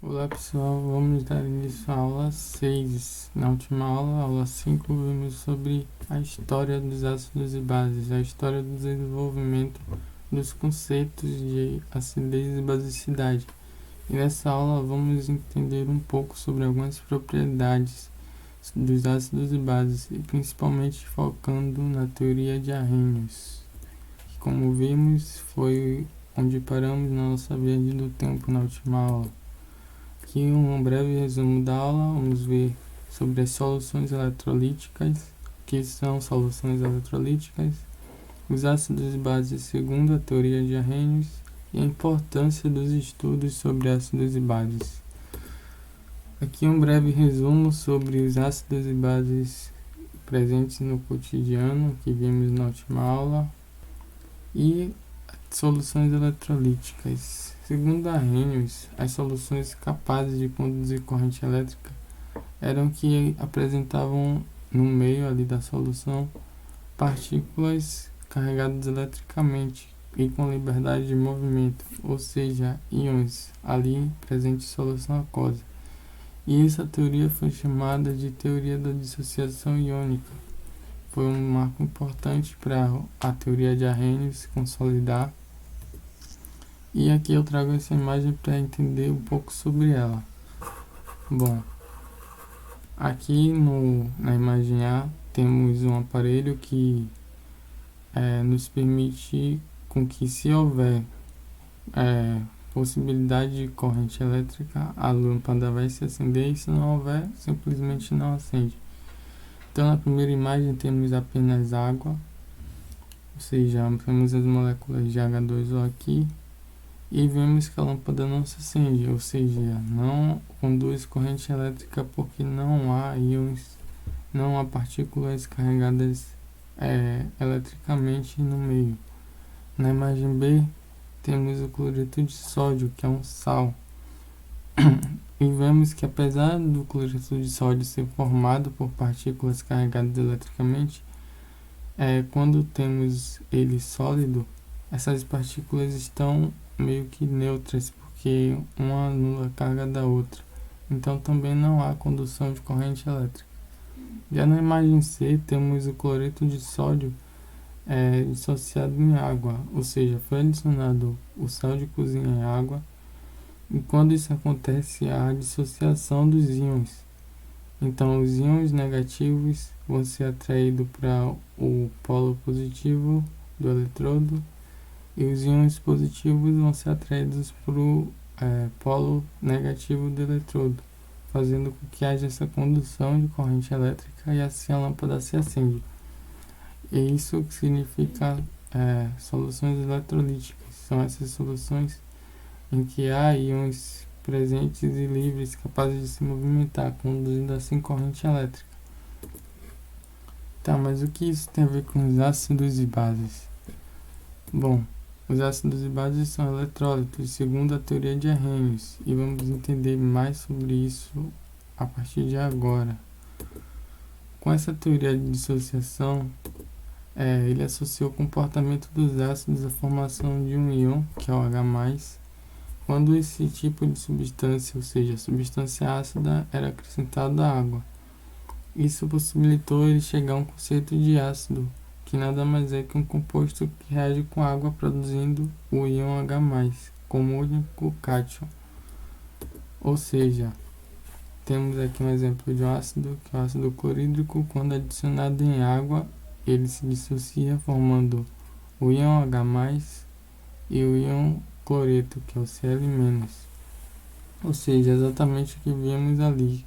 Olá pessoal, vamos dar início à aula 6. Na última aula, aula 5, vimos sobre a história dos ácidos e bases, a história do desenvolvimento dos conceitos de acidez e basicidade. E nessa aula vamos entender um pouco sobre algumas propriedades dos ácidos e bases, e principalmente focando na teoria de Arrhenius, que, como vimos, foi onde paramos na nossa viagem do tempo na última aula. Aqui um breve resumo da aula. Vamos ver sobre as soluções eletrolíticas, o que são soluções eletrolíticas, os ácidos e bases segundo a teoria de Arrhenius e a importância dos estudos sobre ácidos e bases. Aqui um breve resumo sobre os ácidos e bases presentes no cotidiano, que vimos na última aula, e soluções eletrolíticas. Segundo Arrhenius, as soluções capazes de conduzir corrente elétrica eram que apresentavam no meio ali da solução partículas carregadas eletricamente e com liberdade de movimento, ou seja, íons ali presentes em solução aquosa. E essa teoria foi chamada de teoria da dissociação iônica. Foi um marco importante para a teoria de Arrhenius se consolidar. E aqui eu trago essa imagem para entender um pouco sobre ela. Bom, aqui na imagem A temos um aparelho que nos permite com que, se houver possibilidade de corrente elétrica, a lâmpada vai se acender, e se não houver, simplesmente não acende. Então na primeira imagem temos apenas água, ou seja, temos as moléculas de H2O aqui, e vemos que a lâmpada não se acende, ou seja, não conduz corrente elétrica porque não há íons, não há partículas carregadas eletricamente no meio. Na imagem B, temos o cloreto de sódio, que é um sal. E vemos que, apesar do cloreto de sódio ser formado por partículas carregadas eletricamente, quando temos ele sólido, essas partículas estão meio que neutras, porque uma anula a carga da outra. Então também não há condução de corrente elétrica. Já na imagem C, temos o cloreto de sódio dissociado em água, ou seja, foi adicionado o sal de cozinha em água, e quando isso acontece, há a dissociação dos íons. Então os íons negativos vão ser atraídos para o polo positivo do eletrodo, e os íons positivos vão ser atraídos para o polo negativo do eletrodo, fazendo com que haja essa condução de corrente elétrica, e assim a lâmpada se acende. E isso significa soluções eletrolíticas. São essas soluções em que há íons presentes e livres, capazes de se movimentar, conduzindo assim corrente elétrica. Tá, mas o que isso tem a ver com os ácidos e bases? Bom, os ácidos e bases são eletrólitos, segundo a teoria de Arrhenius, e vamos entender mais sobre isso a partir de agora. Com essa teoria de dissociação, ele associou o comportamento dos ácidos à formação de um íon, que é o H+, quando esse tipo de substância, ou seja, a substância ácida, era acrescentada à água. Isso possibilitou ele chegar a um conceito de ácido, que nada mais é que um composto que reage com água, produzindo o íon H+, como único cátion. Ou seja, temos aqui um exemplo de um ácido, que é o ácido clorídrico. Quando adicionado em água, ele se dissocia formando o íon H+, e o íon cloreto, que é o Cl-. Ou seja, exatamente o que vimos ali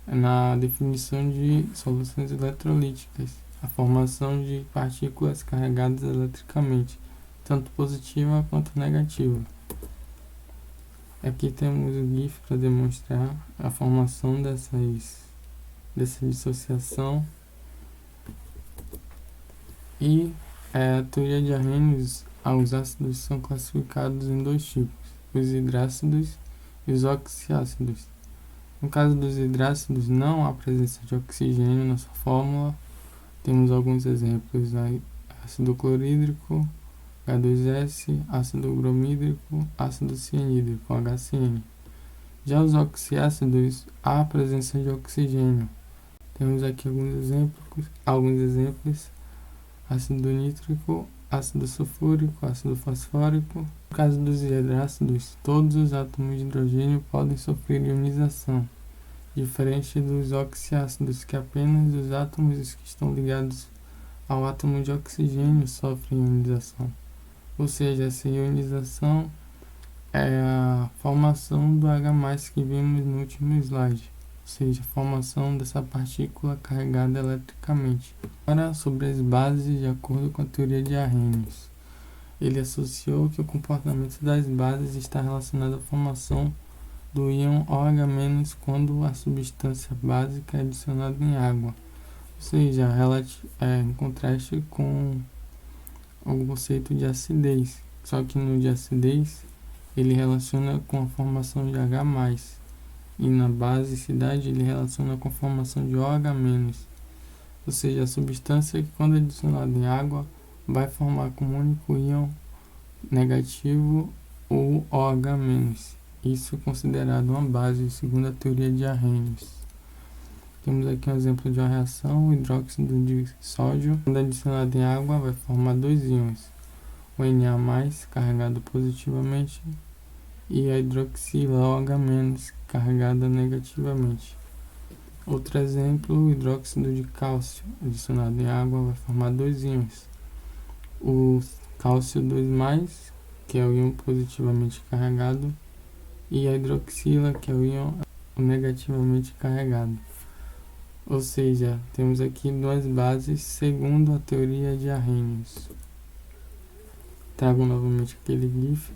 na definição de soluções eletrolíticas, a formação de partículas carregadas eletricamente, tanto positiva quanto negativa. Aqui temos o GIF para demonstrar a formação dessa dissociação. E a teoria de Arrhenius, os ácidos são classificados em dois tipos: os hidrácidos e os oxiácidos. No caso dos hidrácidos, não há presença de oxigênio na sua fórmula. Temos alguns exemplos: ácido clorídrico, H2S, ácido bromídrico, ácido cianídrico, HCN. Já os oxiácidos, há a presença de oxigênio. Temos aqui alguns exemplos: ácido nítrico, ácido sulfúrico, ácido fosfórico. No caso dos hidrácidos, todos os átomos de hidrogênio podem sofrer ionização, diferente dos oxiácidos, que apenas os átomos que estão ligados ao átomo de oxigênio sofrem ionização. Ou seja, essa ionização é a formação do H+, que vimos no último slide, ou seja, a formação dessa partícula carregada eletricamente. Agora, sobre as bases, de acordo com a teoria de Arrhenius, ele associou que o comportamento das bases está relacionado à formação do íon OH- quando a substância básica é adicionada em água, ou seja, em contraste com o conceito de acidez. Só que no de acidez ele relaciona com a formação de H+, e na basicidade ele relaciona com a formação de OH-, ou seja, a substância que, quando adicionada em água, vai formar como único íon negativo o OH-. Isso é considerado uma base, segundo a teoria de Arrhenius. Temos aqui um exemplo de uma reação: o hidróxido de sódio, quando adicionado em água, vai formar dois íons, o Na+, carregado positivamente, e a hidroxila OH- carregada negativamente. Outro exemplo: o hidróxido de cálcio, adicionado em água, vai formar dois íons, o cálcio 2+, que é o íon positivamente carregado, e a hidroxila, que é o íon negativamente carregado. Ou seja, temos aqui duas bases segundo a teoria de Arrhenius. Trago novamente aquele GIF.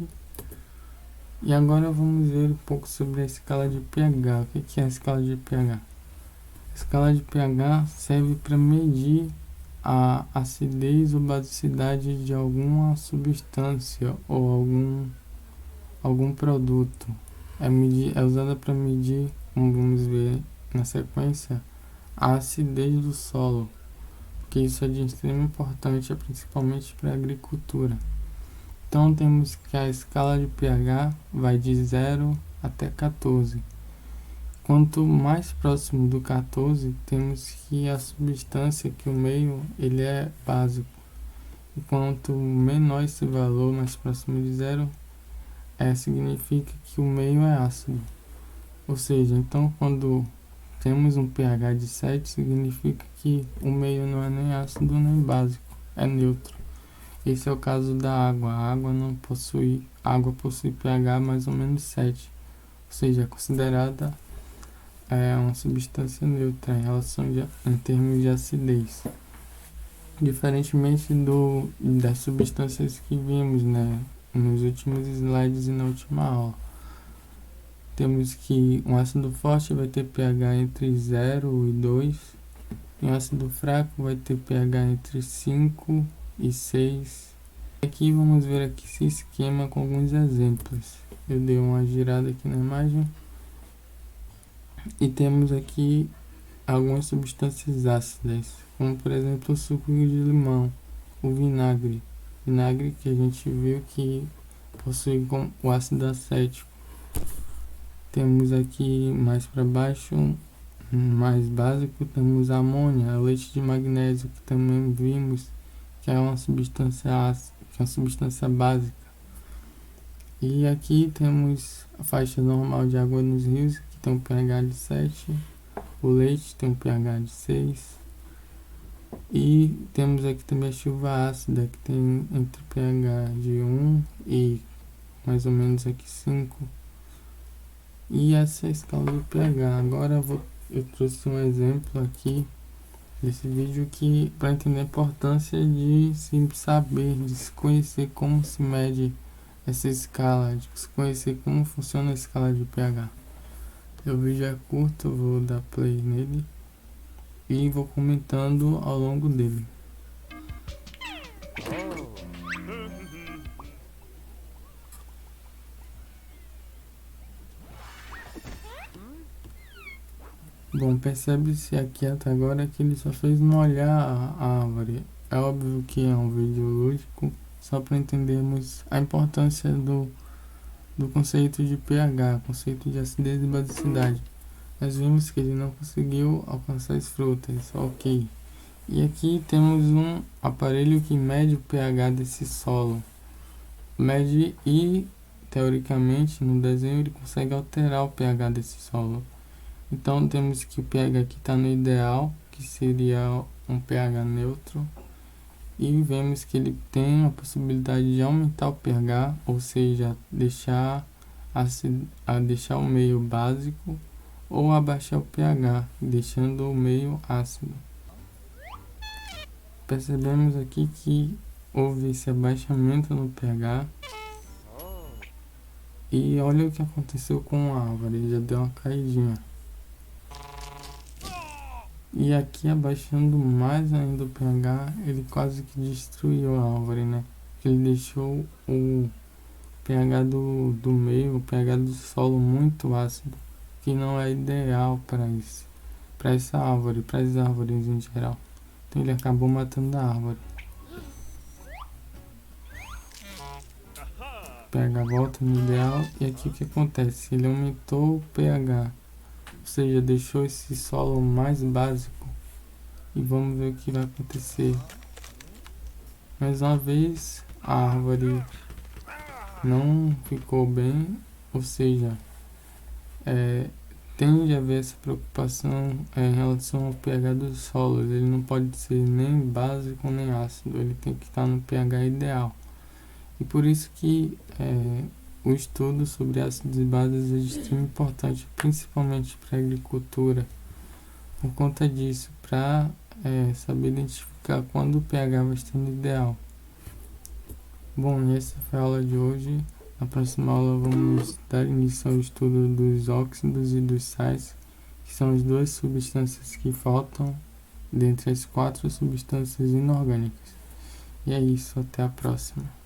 E agora vamos ver um pouco sobre a escala de pH. O que é a escala de pH? A escala de pH serve para medir a acidez ou basicidade de alguma substância ou algum produto. É usada para medir, como vamos ver na sequência, a acidez do solo, porque isso é de extrema importância, principalmente para a agricultura. Então temos que a escala de pH vai de 0 até 14. Quanto mais próximo do 14, temos que a substância, que o meio, ele é básico. E quanto menor esse valor, mais próximo de 0, significa que o meio é ácido. Ou seja, então quando temos um pH de 7, significa que o meio não é nem ácido nem básico, é neutro. Esse é o caso da água. A água possui pH mais ou menos 7, ou seja, é considerada uma substância neutra em termos de acidez. Diferentemente das substâncias que vimos, nos últimos slides e na última aula. Temos que um ácido forte vai ter pH entre 0 e 2, e um ácido fraco vai ter pH entre 5 e 6. Aqui vamos ver aqui esse esquema com alguns exemplos. Eu dei uma girada aqui na imagem. E temos aqui algumas substâncias ácidas, como por exemplo o suco de limão, o vinagre. Vinagre que a gente viu que possui o ácido acético. Temos aqui mais para baixo, mais básico, temos a amônia, leite de magnésio, que também vimos que é uma substância ácida, que é uma substância básica. E aqui temos a faixa normal de água nos rios, que tem um pH de 7, o leite tem um pH de 6, e temos aqui também a chuva ácida, que tem entre pH de 1 e mais ou menos aqui 5. E essa é a escala do pH. Agora eu trouxe um exemplo aqui desse vídeo que para entender a importância de se saber, de se conhecer como se mede essa escala, de se conhecer como funciona a escala de pH. O vídeo é curto, eu vou dar play nele e vou comentando ao longo dele. Bom, percebe-se aqui até agora que ele só fez molhar a árvore. É óbvio que é um vídeo lúdico, só para entendermos a importância do conceito de pH, conceito de acidez e basicidade. Nós vimos que ele não conseguiu alcançar as frutas, ok. E aqui temos um aparelho que mede o pH desse solo. Mede e, teoricamente, no desenho ele consegue alterar o pH desse solo. Então temos que o pH aqui está no ideal, que seria um pH neutro. E vemos que ele tem a possibilidade de aumentar o pH, ou seja, deixar o meio básico, ou abaixar o pH, deixando o meio ácido. Percebemos aqui que houve esse abaixamento no pH. E olha o que aconteceu com a árvore, ele já deu uma caidinha. E aqui abaixando mais ainda o pH, ele quase que destruiu a árvore, né? Ele deixou o pH do meio, o pH do solo muito ácido, que não é ideal para essa árvore, para as árvores em geral. Então ele acabou matando a árvore. O pH volta no ideal e aqui o que acontece? Ele aumentou o pH, ou seja, deixou esse solo mais básico. E vamos ver o que vai acontecer. Mais uma vez, a árvore não ficou bem, ou seja, tende a haver essa preocupação em relação ao pH dos solos. Ele não pode ser nem básico nem ácido, ele tem que estar no pH ideal. E por isso que o estudo sobre ácidos e bases é de extrema importância, principalmente para a agricultura. Por conta disso, para saber identificar quando o pH vai estar no ideal. Bom, essa foi a aula de hoje. Na próxima aula vamos dar início ao estudo dos óxidos e dos sais, que são as duas substâncias que faltam dentre as 4 substâncias inorgânicas. E é isso, até a próxima.